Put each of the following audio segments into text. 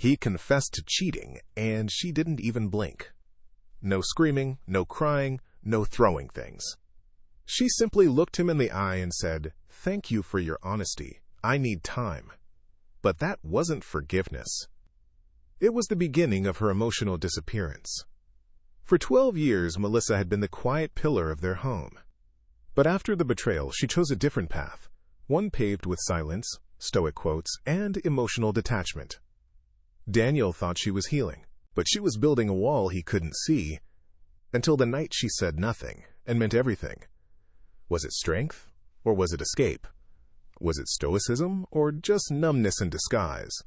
He confessed to cheating, and she didn't even blink. No screaming, no crying, no throwing things. She simply looked him in the eye and said, "Thank you for your honesty. I need time." But that wasn't forgiveness. It was the beginning of her emotional disappearance. For 12 years, Melissa had been the quiet pillar of their home. But after the betrayal, she chose a different path, one paved with silence, Stoic quotes, and emotional detachment. Daniel thought she was healing, but she was building a wall he couldn't see, until the night she said nothing and meant everything. Was it strength, or was it escape? Was it stoicism, or just numbness in disguise?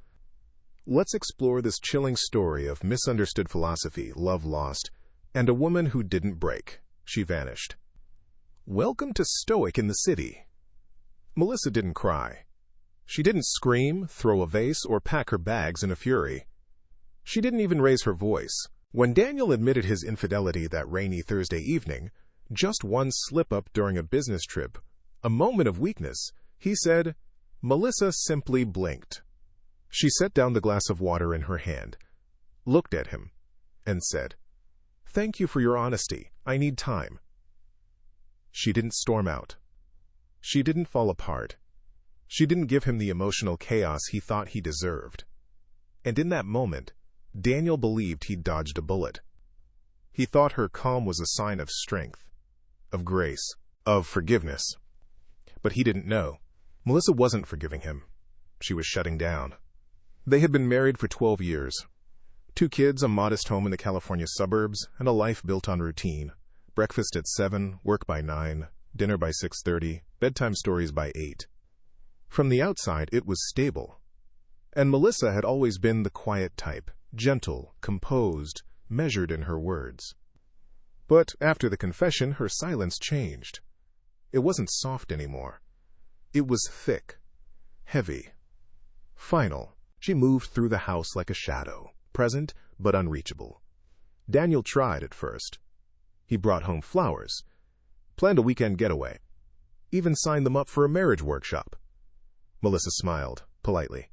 Let's explore this chilling story of misunderstood philosophy, love lost, and a woman who didn't break. She vanished. Welcome to Stoic in the City. Melissa didn't cry. She didn't scream, throw a vase, or pack her bags in a fury. She didn't even raise her voice. When Daniel admitted his infidelity that rainy Thursday evening, just one slip-up during a business trip, a moment of weakness, he said, Melissa simply blinked. She set down the glass of water in her hand, looked at him, and said, "Thank you for your honesty. I need time." She didn't storm out. She didn't fall apart. She didn't give him the emotional chaos he thought he deserved. And in that moment, Daniel believed he'd dodged a bullet. He thought her calm was a sign of strength, of grace, of forgiveness. But he didn't know. Melissa wasn't forgiving him. She was shutting down. They had been married for 12 years. 2 kids, a modest home in the California suburbs, and a life built on routine. Breakfast at 7, work by 9, dinner by 6:30, bedtime stories by 8. From the outside, it was stable. And Melissa had always been the quiet type, gentle, composed, measured in her words. But after the confession, her silence changed. It wasn't soft anymore. It was thick, heavy, final. She moved through the house like a shadow, present but unreachable. Daniel tried at first. He brought home flowers, planned a weekend getaway, even signed them up for a marriage workshop. Melissa smiled, politely,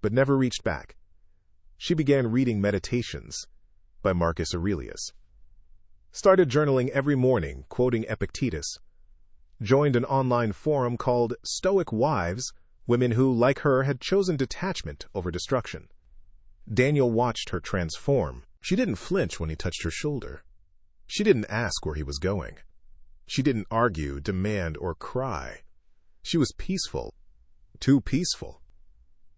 but never reached back. She began reading Meditations by Marcus Aurelius, started journaling every morning, quoting Epictetus, joined an online forum called Stoic Wives, women who, like her, had chosen detachment over destruction. Daniel watched her transform. She didn't flinch when he touched her shoulder. She didn't ask where he was going. She didn't argue, demand, or cry. She was peaceful. Too peaceful.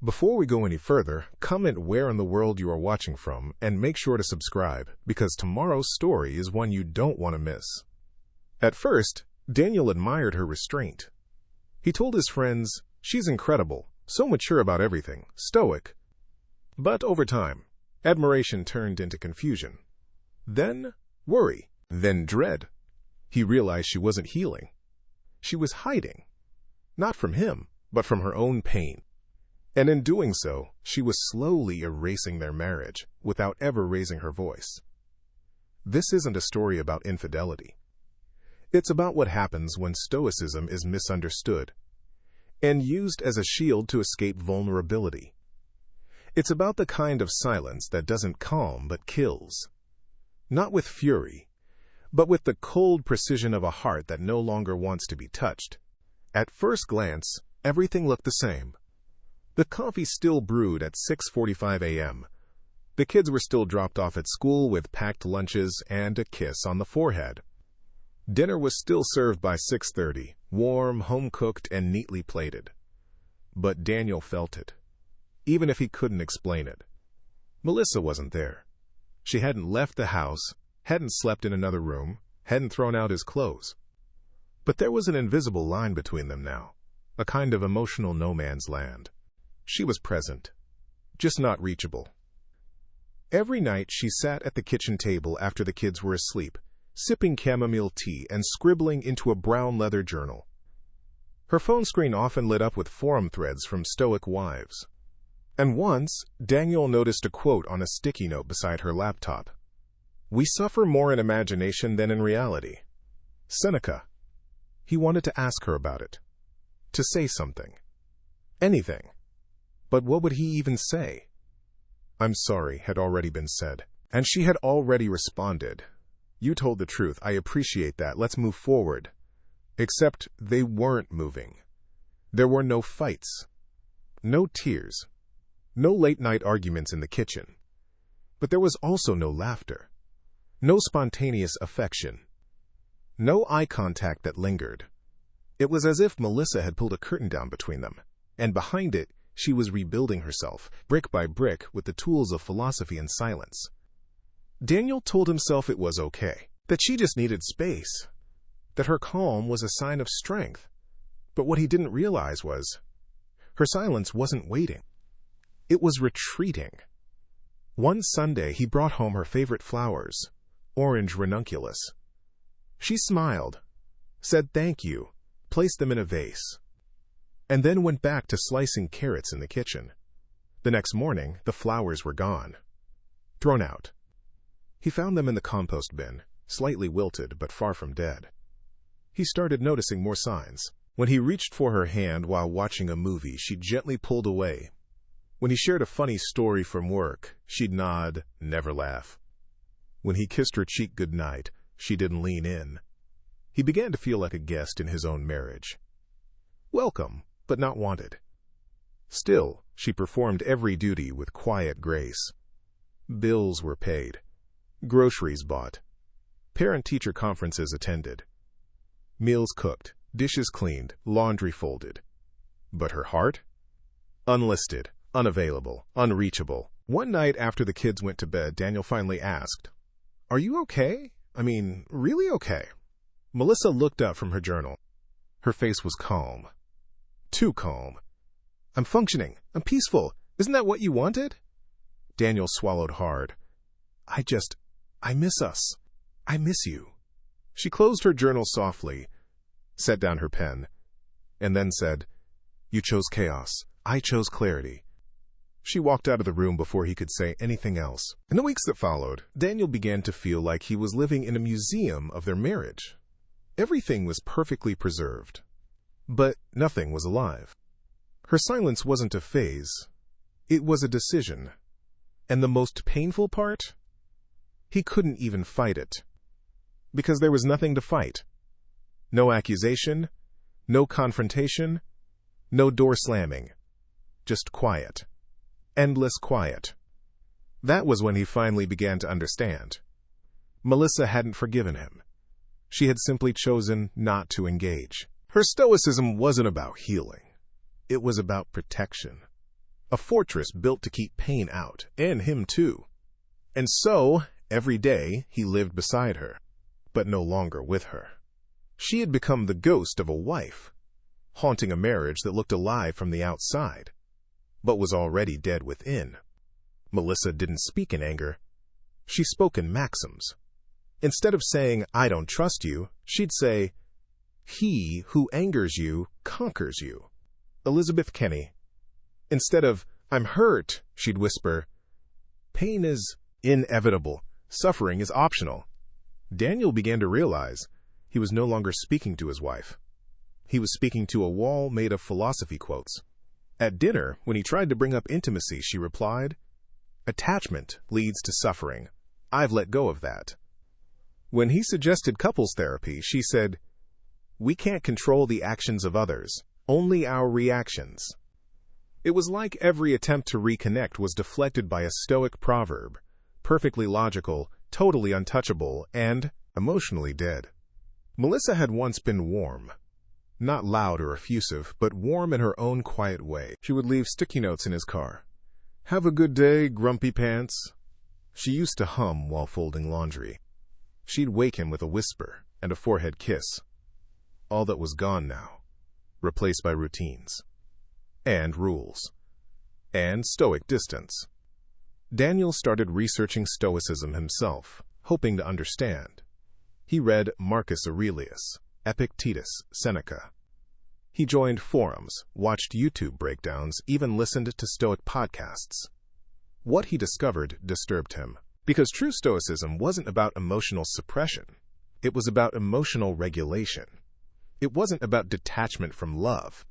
Before we go any further, comment where in the world you are watching from and make sure to subscribe, because tomorrow's story is one you don't want to miss. At first, Daniel admired her restraint. He told his friends, "She's incredible, so mature about everything, stoic." But over time, admiration turned into confusion. Then worry, then dread. He realized she wasn't healing. She was hiding. Not from him, but from her own pain. And in doing so, she was slowly erasing their marriage without ever raising her voice. This isn't a story about infidelity. It's about what happens when stoicism is misunderstood and used as a shield to escape vulnerability. It's about the kind of silence that doesn't calm but kills. Not with fury, but with the cold precision of a heart that no longer wants to be touched. At first glance, everything looked the same. The coffee still brewed at 6:45 a.m. The kids were still dropped off at school with packed lunches and a kiss on the forehead. Dinner was still served by 6:30, warm, home-cooked, and neatly plated. But Daniel felt it, even if he couldn't explain it. Melissa wasn't there. She hadn't left the house, hadn't slept in another room, hadn't thrown out his clothes. But there was an invisible line between them now, a kind of emotional no man's land. She was present, just not reachable. Every night she sat at the kitchen table after the kids were asleep, sipping chamomile tea and scribbling into a brown leather journal. Her phone screen often lit up with forum threads from Stoic wives. And once, Daniel noticed a quote on a sticky note beside her laptop. "We suffer more in imagination than in reality." Seneca. He wanted to ask her about it, to say something. Anything. But what would he even say? "I'm sorry," had already been said. And she had already responded, "You told the truth. I appreciate that. Let's move forward." Except they weren't moving. There were no fights, no tears, no late-night arguments in the kitchen. But there was also no laughter, no spontaneous affection, no eye contact that lingered. It was as if Melissa had pulled a curtain down between them, and behind it, she was rebuilding herself, brick by brick, with the tools of philosophy and silence. Daniel told himself it was okay, that she just needed space, that her calm was a sign of strength. But what he didn't realize was, her silence wasn't waiting. It was retreating. One Sunday, he brought home her favorite flowers, orange ranunculus. She smiled, said thank you, placed them in a vase, and then went back to slicing carrots in the kitchen. The next morning, the flowers were gone, thrown out. He found them in the compost bin, slightly wilted but far from dead. He started noticing more signs. When he reached for her hand while watching a movie, she gently pulled away. When he shared a funny story from work, she'd nod, never laugh. When he kissed her cheek goodnight, she didn't lean in. He began to feel like a guest in his own marriage. Welcome, but not wanted. Still, she performed every duty with quiet grace. Bills were paid. Groceries bought. Parent-teacher conferences attended. Meals cooked, dishes cleaned, laundry folded. But her heart? Unlisted, unavailable, unreachable. One night after the kids went to bed, Daniel finally asked, "Are you okay? I mean, really okay?" Melissa looked up from her journal. Her face was calm. Too calm. "I'm functioning. I'm peaceful. Isn't that what you wanted?" Daniel swallowed hard. I miss us. I miss you." She closed her journal softly, set down her pen, and then said, "You chose chaos. I chose clarity." She walked out of the room before he could say anything else. In the weeks that followed, Daniel began to feel like he was living in a museum of their marriage. Everything was perfectly preserved, but nothing was alive. Her silence wasn't a phase. It was a decision. And the most painful part? He couldn't even fight it. Because there was nothing to fight. No accusation, no confrontation, no door slamming. Just quiet. Endless quiet. That was when he finally began to understand. Melissa hadn't forgiven him. She had simply chosen not to engage. Her stoicism wasn't about healing. It was about protection. A fortress built to keep pain out, and him too. And so, every day, he lived beside her, but no longer with her. She had become the ghost of a wife, haunting a marriage that looked alive from the outside, but was already dead within. Melissa didn't speak in anger. She spoke in maxims. Instead of saying, "I don't trust you," she'd say, "He who angers you conquers you." Elizabeth Kenny. Instead of, "I'm hurt," she'd whisper, "Pain is inevitable. Suffering is optional." Daniel began to realize he was no longer speaking to his wife. He was speaking to a wall made of philosophy quotes. At dinner, when he tried to bring up intimacy, she replied, "Attachment leads to suffering. I've let go of that." When he suggested couples therapy, she said, "We can't control the actions of others, only our reactions." It was like every attempt to reconnect was deflected by a Stoic proverb, perfectly logical, totally untouchable, and emotionally dead. Melissa had once been warm. Not loud or effusive, but warm in her own quiet way. She would leave sticky notes in his car. "Have a good day, grumpy pants." She used to hum while folding laundry. She'd wake him with a whisper and a forehead kiss. All that was gone now, replaced by routines. And rules. And Stoic distance. Daniel started researching Stoicism himself, hoping to understand. He read Marcus Aurelius, Epictetus, Seneca. He joined forums, watched YouTube breakdowns, even listened to Stoic podcasts. What he discovered disturbed him, because true Stoicism wasn't about emotional suppression. It was about emotional regulation. It wasn't about detachment from love.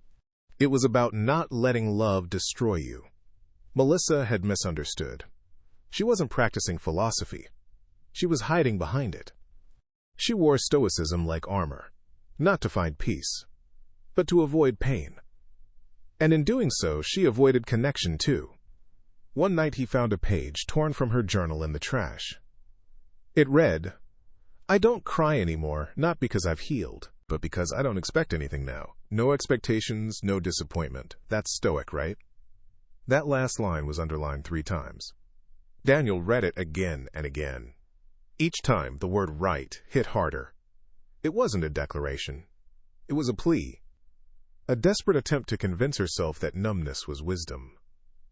It was about not letting love destroy you. Melissa had misunderstood. She wasn't practicing philosophy. She was hiding behind it. She wore Stoicism like armor, not to find peace, but to avoid pain. And in doing so, she avoided connection too. One night he found a page torn from her journal in the trash. It read, "I don't cry anymore, not because I've healed, but because I don't expect anything now. No expectations, no disappointment. That's Stoic, right?" That last line was underlined 3 times. Daniel read it again and again. Each time, the word right hit harder. It wasn't a declaration. It was a plea. A desperate attempt to convince herself that numbness was wisdom.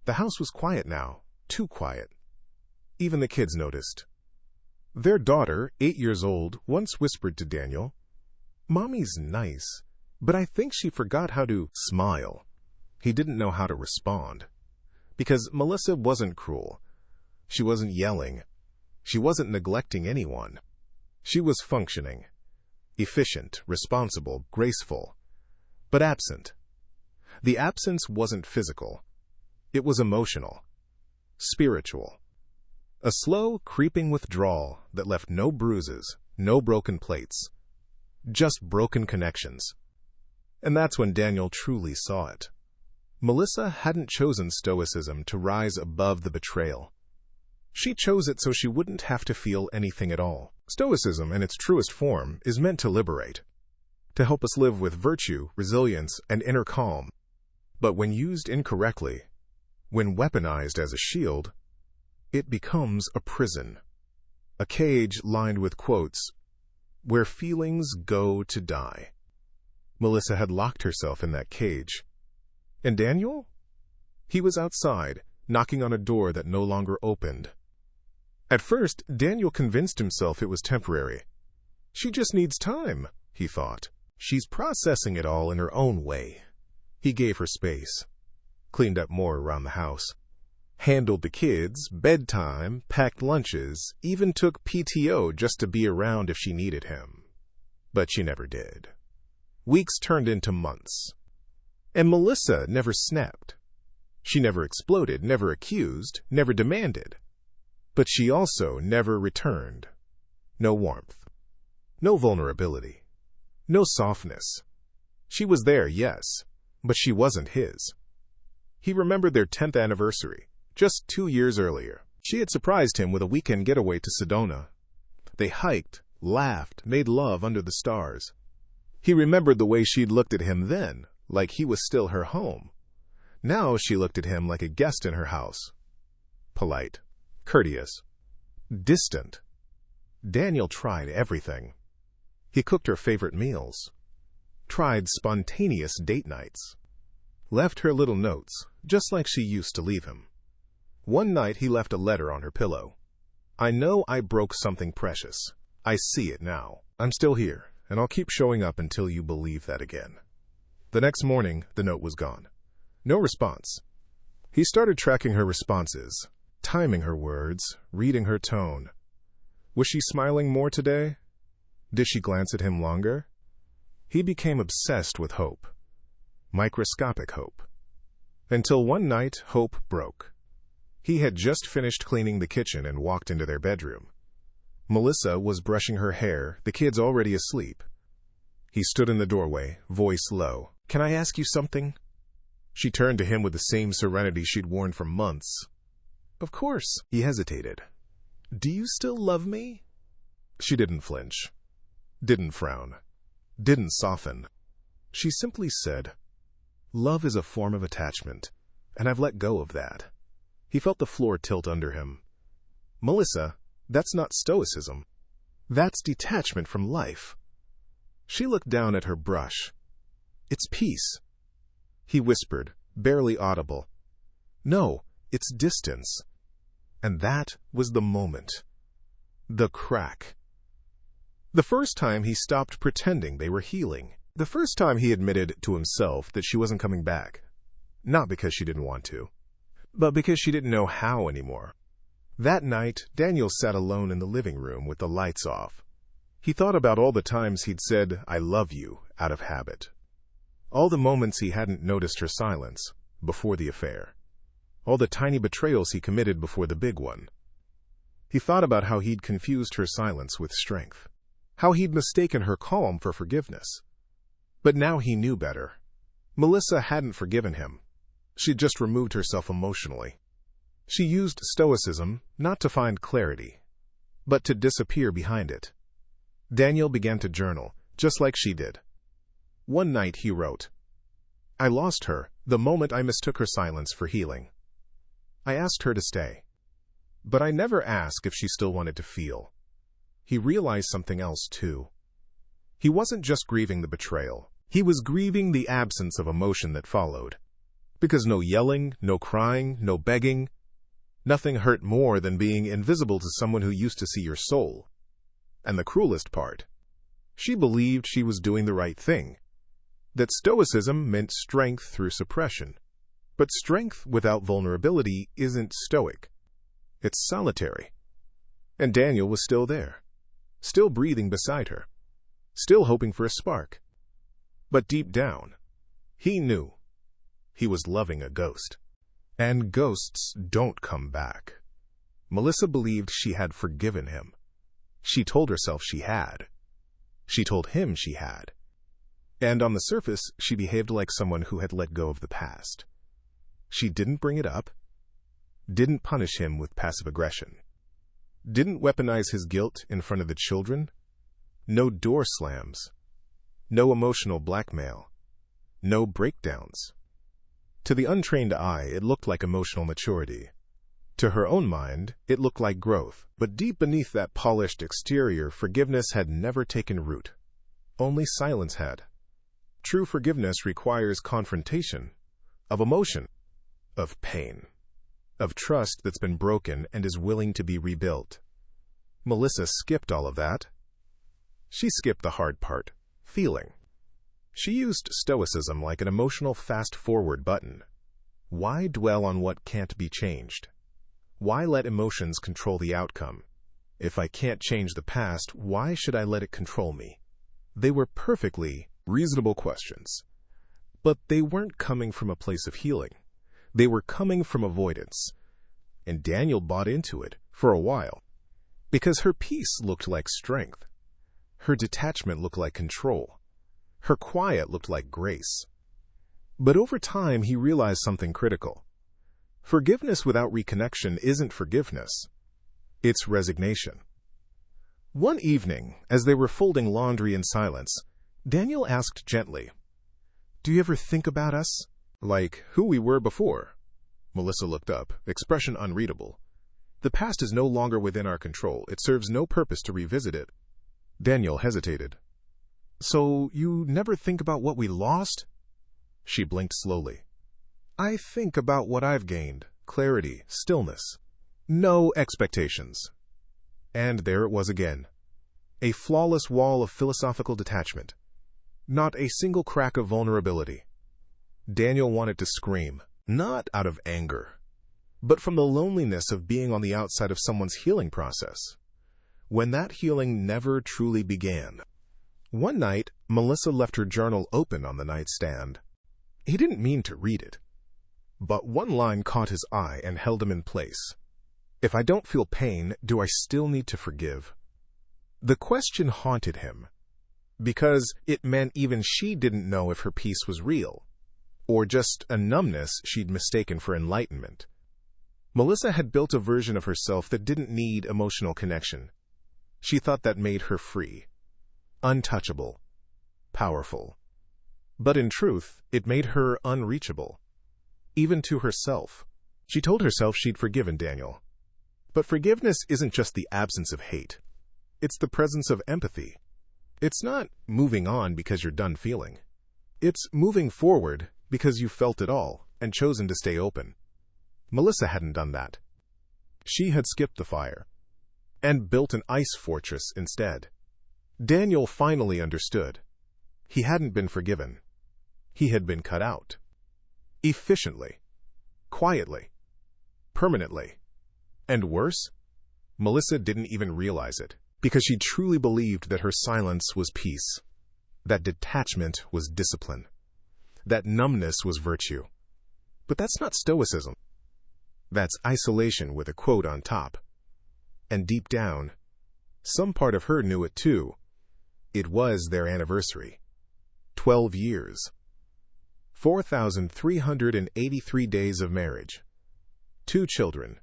The house was quiet now, too quiet. Even the kids noticed. Their daughter, 8 years old, once whispered to Daniel, "Mommy's nice, but I think she forgot how to smile." He didn't know how to respond. Because Melissa wasn't cruel. She wasn't yelling. She wasn't neglecting anyone. She was functioning. Efficient, responsible, graceful, but absent. The absence wasn't physical. It was emotional, spiritual. A slow, creeping withdrawal that left no bruises, no broken plates, just broken connections. And that's when Daniel truly saw it. Melissa hadn't chosen Stoicism to rise above the betrayal. She chose it so she wouldn't have to feel anything at all. Stoicism, in its truest form, is meant to liberate, to help us live with virtue, resilience, and inner calm. But when used incorrectly, when weaponized as a shield, it becomes a prison, a cage lined with quotes, "where feelings go to die." Melissa had locked herself in that cage. And Daniel? He was outside, knocking on a door that no longer opened. At first, Daniel convinced himself it was temporary. She just needs time, he thought. She's processing it all in her own way. He gave her space, cleaned up more around the house, handled the kids, bedtime, packed lunches, even took PTO just to be around if she needed him. But she never did. Weeks turned into months. And Melissa never snapped. She never exploded, never accused, never demanded. But she also never returned. No warmth. No vulnerability. No softness. She was there, yes, but she wasn't his. He remembered their 10th anniversary, just 2 years earlier. She had surprised him with a weekend getaway to Sedona. They hiked, laughed, made love under the stars. He remembered the way she'd looked at him then, like he was still her home. Now she looked at him like a guest in her house. Polite, courteous, distant. Daniel tried everything. He cooked her favorite meals, tried spontaneous date nights, left her little notes, just like she used to leave him. One night he left a letter on her pillow. "I know I broke something precious. I see it now. I'm still here, and I'll keep showing up until you believe that again." The next morning, the note was gone. No response. He started tracking her responses, timing her words, reading her tone. Was she smiling more today? Did she glance at him longer? He became obsessed with hope. Microscopic hope. Until one night, hope broke. He had just finished cleaning the kitchen and walked into their bedroom. Melissa was brushing her hair, the kids already asleep. He stood in the doorway, voice low. "Can I ask you something?" She turned to him with the same serenity she'd worn for months. "Of course." He hesitated. "Do you still love me?" She didn't flinch, didn't frown, didn't soften. She simply said, "Love is a form of attachment, and I've let go of that." He felt the floor tilt under him. "Melissa, that's not Stoicism. That's detachment from life." She looked down at her brush. "It's peace." He whispered, barely audible. "No, it's distance." And that was the moment. The crack. The first time he stopped pretending they were healing. The first time he admitted to himself that she wasn't coming back. Not because she didn't want to, but because she didn't know how anymore. That night, Daniel sat alone in the living room with the lights off. He thought about all the times he'd said, "I love you," out of habit. All the moments he hadn't noticed her silence, before the affair. All the tiny betrayals he committed before the big one. He thought about how he'd confused her silence with strength, how he'd mistaken her calm for forgiveness. But now he knew better. Melissa hadn't forgiven him. She'd just removed herself emotionally. She used Stoicism not to find clarity, but to disappear behind it. Daniel began to journal, just like she did. One night he wrote, "I lost her the moment I mistook her silence for healing. I asked her to stay, but I never asked if she still wanted to feel." He realized something else, too. He wasn't just grieving the betrayal. He was grieving the absence of emotion that followed. Because no yelling, no crying, no begging, nothing hurt more than being invisible to someone who used to see your soul. And the cruelest part, she believed she was doing the right thing, that Stoicism meant strength through suppression. But strength without vulnerability isn't stoic. It's solitary. And Daniel was still there, still breathing beside her, still hoping for a spark. But deep down, he knew he was loving a ghost. And ghosts don't come back. Melissa believed she had forgiven him. She told herself she had. She told him she had. And on the surface, she behaved like someone who had let go of the past. She didn't bring it up, didn't punish him with passive aggression, didn't weaponize his guilt in front of the children. No door slams, no emotional blackmail, no breakdowns. To the untrained eye, it looked like emotional maturity. To her own mind, it looked like growth. But deep beneath that polished exterior, forgiveness had never taken root. Only silence had. True forgiveness requires confrontation, of emotion, of pain, of trust that's been broken and is willing to be rebuilt. Melissa skipped all of that. She skipped the hard part, feeling. She used Stoicism like an emotional fast-forward button. Why dwell on what can't be changed? Why let emotions control the outcome? If I can't change the past, why should I let it control me? They were perfectly reasonable questions. But they weren't coming from a place of healing. They were coming from avoidance. And Daniel bought into it for a while. Because her peace looked like strength. Her detachment looked like control. Her quiet looked like grace. But over time, he realized something critical. Forgiveness without reconnection isn't forgiveness. It's resignation. One evening, as they were folding laundry in silence, Daniel asked gently, "Do you ever think about us? Like who we were before?" Melissa looked up, expression unreadable. "The past is no longer within our control. It serves no purpose to revisit it." Daniel hesitated. "So you never think about what we lost?" She blinked slowly. "I think about what I've gained. Clarity, stillness. No expectations." And there it was again. A flawless wall of philosophical detachment. Not a single crack of vulnerability. Daniel wanted to scream, not out of anger, but from the loneliness of being on the outside of someone's healing process, when that healing never truly began. One night, Melissa left her journal open on the nightstand. He didn't mean to read it, but one line caught his eye and held him in place. If I don't feel pain, do I still need to forgive? The question haunted him, because it meant even she didn't know if her peace was real, or just a numbness she'd mistaken for enlightenment. Melissa had built a version of herself that didn't need emotional connection. She thought that made her free, untouchable, powerful. But in truth, it made her unreachable, even to herself. She told herself she'd forgiven Daniel. But forgiveness isn't just the absence of hate. It's the presence of empathy. It's not moving on because you're done feeling. It's moving forward because you felt it all and chosen to stay open. Melissa hadn't done that. She had skipped the fire and built an ice fortress instead. Daniel finally understood. He hadn't been forgiven. He had been cut out. Efficiently. Quietly. Permanently. And worse, Melissa didn't even realize it, because she truly believed that her silence was peace, that detachment was discipline, that numbness was virtue. But that's not Stoicism. That's isolation with a quote on top. And deep down, some part of her knew it too. It was their anniversary. 12 years. 4,383 days of marriage. 2 children.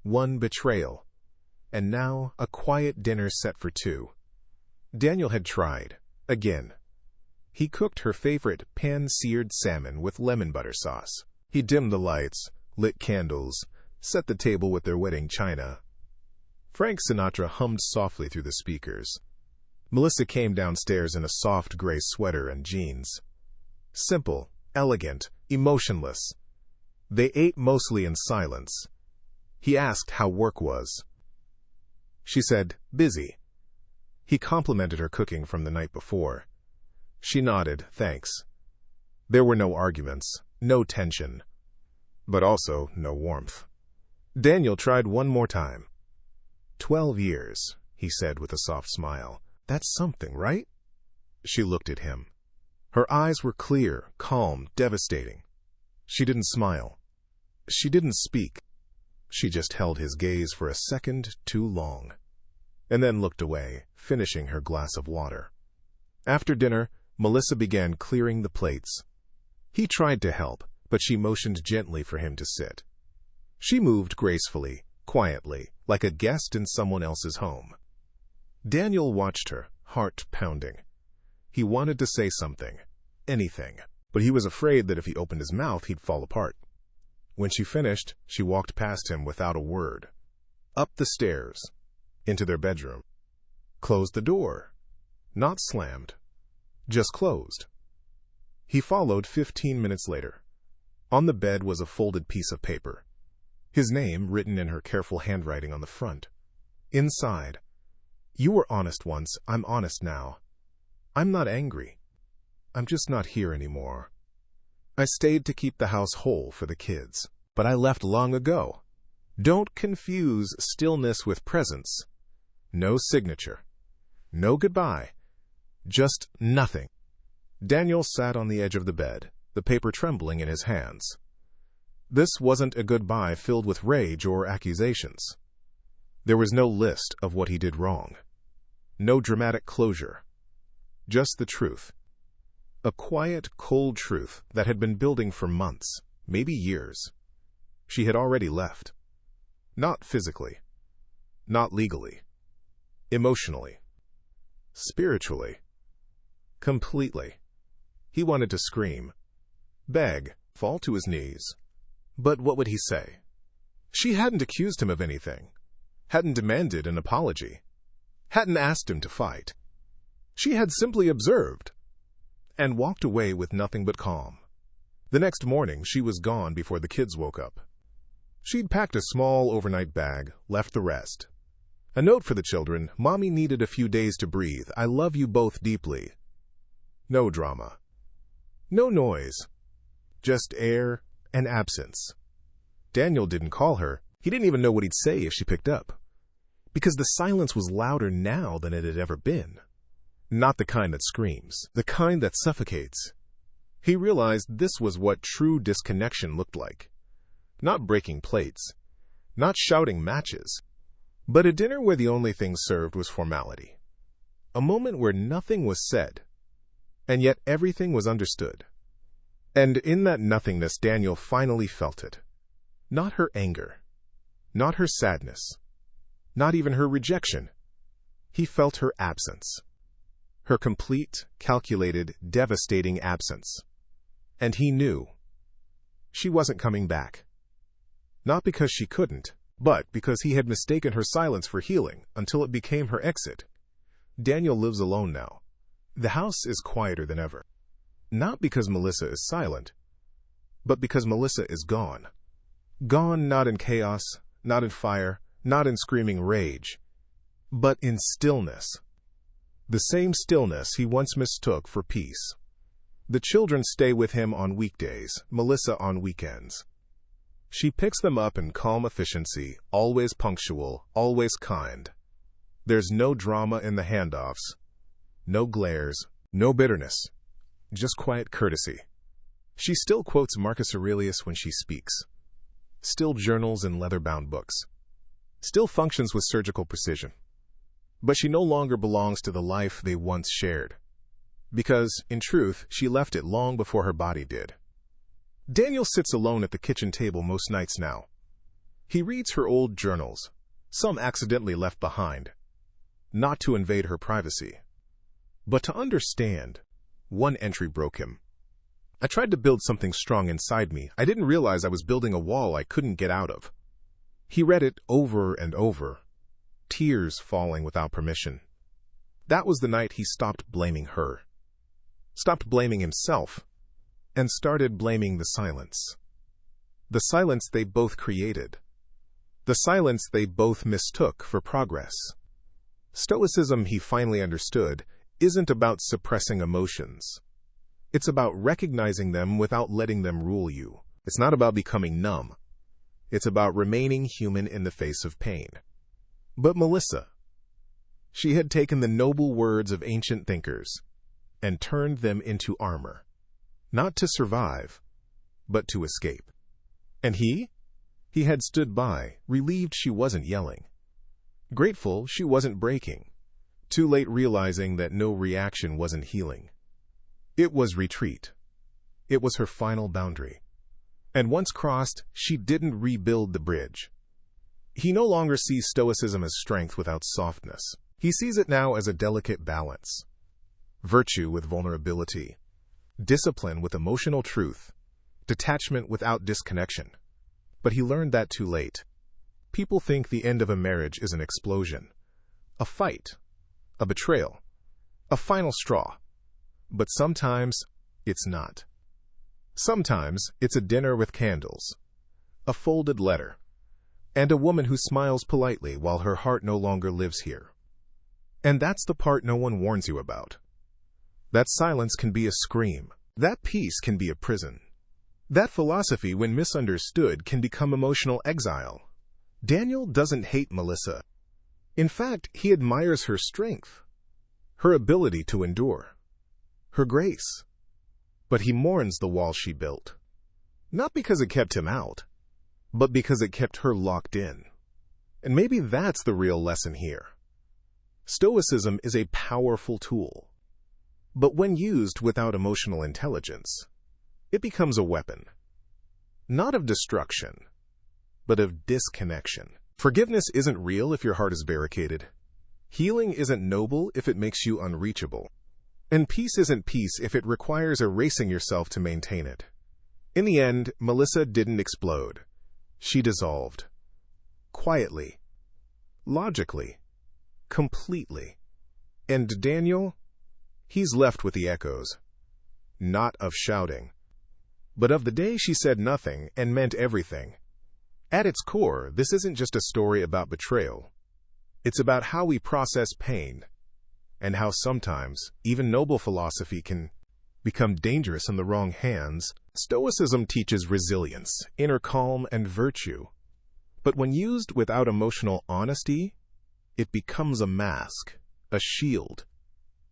1 betrayal. And now a quiet dinner set for 2. Daniel had tried. Again. He cooked her favorite pan-seared salmon with lemon butter sauce. He dimmed the lights, lit candles, set the table with their wedding china. Frank Sinatra hummed softly through the speakers. Melissa came downstairs in a soft gray sweater and jeans. Simple, elegant, emotionless. They ate mostly in silence. He asked how work was. She said, busy. He complimented her cooking from the night before. She nodded, thanks. There were no arguments, no tension, but also no warmth. Daniel tried one more time. 12 years, he said with a soft smile. That's something, right? She looked at him. Her eyes were clear, calm, devastating. She didn't smile. She didn't speak. She just held his gaze for a second too long, and then looked away, finishing her glass of water. After dinner, Melissa began clearing the plates. He tried to help, but she motioned gently for him to sit. She moved gracefully, quietly, like a guest in someone else's home. Daniel watched her, heart pounding. He wanted to say something, anything, but he was afraid that if he opened his mouth, he'd fall apart. When she finished, she walked past him without a word. Up the stairs, into their bedroom. Closed the door. Not slammed, just closed. He followed 15 minutes later. On the bed was a folded piece of paper. His name written in her careful handwriting on the front. Inside, you were honest once, I'm honest now. I'm not angry. I'm just not here anymore. I stayed to keep the house whole for the kids, but I left long ago. Don't confuse stillness with presence. No signature. No goodbye. Just nothing. Daniel sat on the edge of the bed, the paper trembling in his hands. This wasn't a goodbye filled with rage or accusations. There was no list of what he did wrong. No dramatic closure. Just the truth. A quiet, cold truth that had been building for months, maybe years. She had already left. Not physically. Not legally. Emotionally. Spiritually. Completely. He wanted to scream. Beg. Fall to his knees. But what would he say? She hadn't accused him of anything. Hadn't demanded an apology. Hadn't asked him to fight. She had simply observed and walked away with nothing but calm. The next morning, she was gone before the kids woke up. She'd packed a small overnight bag, left the rest. A note for the children, Mommy needed a few days to breathe. I love you both deeply. No drama. No noise. Just air and absence. Daniel didn't call her. He didn't even know what he'd say if she picked up. Because the silence was louder now than it had ever been. Not the kind that screams, the kind that suffocates. He realized this was what true disconnection looked like. Not breaking plates, not shouting matches, but a dinner where the only thing served was formality. A moment where nothing was said, and yet everything was understood. And in that nothingness, Daniel finally felt it. Not her anger, not her sadness, not even her rejection. He felt her absence. Her complete, calculated, devastating absence. And he knew. She wasn't coming back. Not because she couldn't, but because he had mistaken her silence for healing until it became her exit. Daniel lives alone now. The house is quieter than ever. Not because Melissa is silent, but because Melissa is gone. Gone not in chaos, not in fire, not in screaming rage, but in stillness. The same stillness he once mistook for peace. The children stay with him on weekdays, Melissa on weekends. She picks them up in calm efficiency, always punctual, always kind. There's no drama in the handoffs, no glares, no bitterness, just quiet courtesy. She still quotes Marcus Aurelius when she speaks, still journals in leather-bound books, still functions with surgical precision. But she no longer belongs to the life they once shared. Because, in truth, she left it long before her body did. Daniel sits alone at the kitchen table most nights now. He reads her old journals, some accidentally left behind, not to invade her privacy, but to understand. One entry broke him. I tried to build something strong inside me. I didn't realize I was building a wall I couldn't get out of. He read it over and over, tears falling without permission. That was the night he stopped blaming her, stopped blaming himself, and started blaming the silence. The silence they both created. The silence they both mistook for progress. Stoicism, he finally understood, isn't about suppressing emotions. It's about recognizing them without letting them rule you. It's not about becoming numb. It's about remaining human in the face of pain. But Melissa, she had taken the noble words of ancient thinkers and turned them into armor, not to survive, but to escape. And he had stood by, relieved she wasn't yelling, grateful she wasn't breaking, too late realizing that no reaction wasn't healing. It was retreat. It was her final boundary. And once crossed, she didn't rebuild the bridge. He no longer sees Stoicism as strength without softness. He sees it now as a delicate balance. Virtue with vulnerability. Discipline with emotional truth. Detachment without disconnection. But he learned that too late. People think the end of a marriage is an explosion, a fight, a betrayal, a final straw. But sometimes it's not. Sometimes it's a dinner with candles, a folded letter, and a woman who smiles politely while her heart no longer lives here. And that's the part no one warns you about. That silence can be a scream. That peace can be a prison. That philosophy, when misunderstood, can become emotional exile. Daniel doesn't hate Melissa. In fact, he admires her strength, her ability to endure, her grace. But he mourns the wall she built. Not because it kept him out, but because it kept her locked in. And maybe that's the real lesson here. Stoicism is a powerful tool. But when used without emotional intelligence, it becomes a weapon. Not of destruction, but of disconnection. Forgiveness isn't real if your heart is barricaded. Healing isn't noble if it makes you unreachable. And peace isn't peace if it requires erasing yourself to maintain it. In the end, Melissa didn't explode. She dissolved. Quietly. Logically. Completely. And Daniel? He's left with the echoes. Not of shouting, but of the day she said nothing and meant everything. At its core, this isn't just a story about betrayal. It's about how we process pain, and how sometimes even noble philosophy can become dangerous in the wrong hands. Stoicism teaches resilience, inner calm, and virtue. But when used without emotional honesty, it becomes a mask, a shield,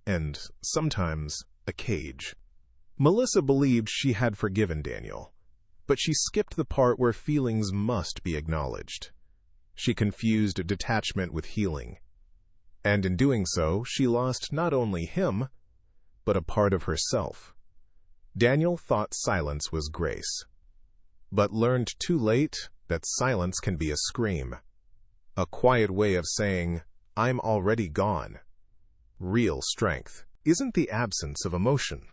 and sometimes a cage. Melissa believed she had forgiven Daniel, but she skipped the part where feelings must be acknowledged. She confused detachment with healing. And in doing so, she lost not only him, but a part of herself. Daniel thought silence was grace, but learned too late that silence can be a scream, a quiet way of saying, "I'm already gone." Real strength isn't the absence of emotion.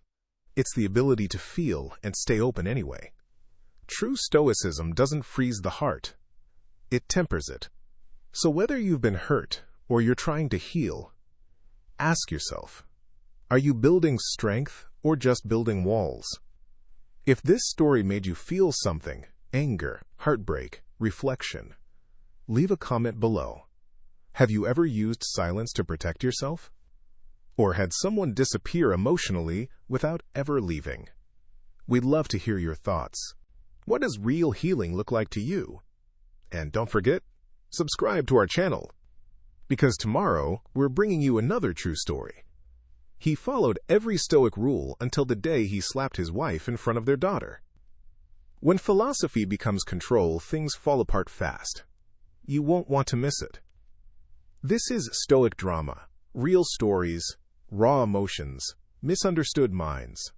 It's the ability to feel and stay open anyway. True Stoicism doesn't freeze the heart. It tempers it. So whether you've been hurt or you're trying to heal, ask yourself, are you building strength or just building walls? If this story made you feel something, anger, heartbreak, reflection, leave a comment below. Have you ever used silence to protect yourself? Or had someone disappear emotionally without ever leaving? We'd love to hear your thoughts. What does real healing look like to you? And don't forget, subscribe to our channel, because tomorrow we're bringing you another true story. He followed every Stoic rule until the day he slapped his wife in front of their daughter. When philosophy becomes control, things fall apart fast. You won't want to miss it. This is Stoic Drama. Real stories, raw emotions, misunderstood minds.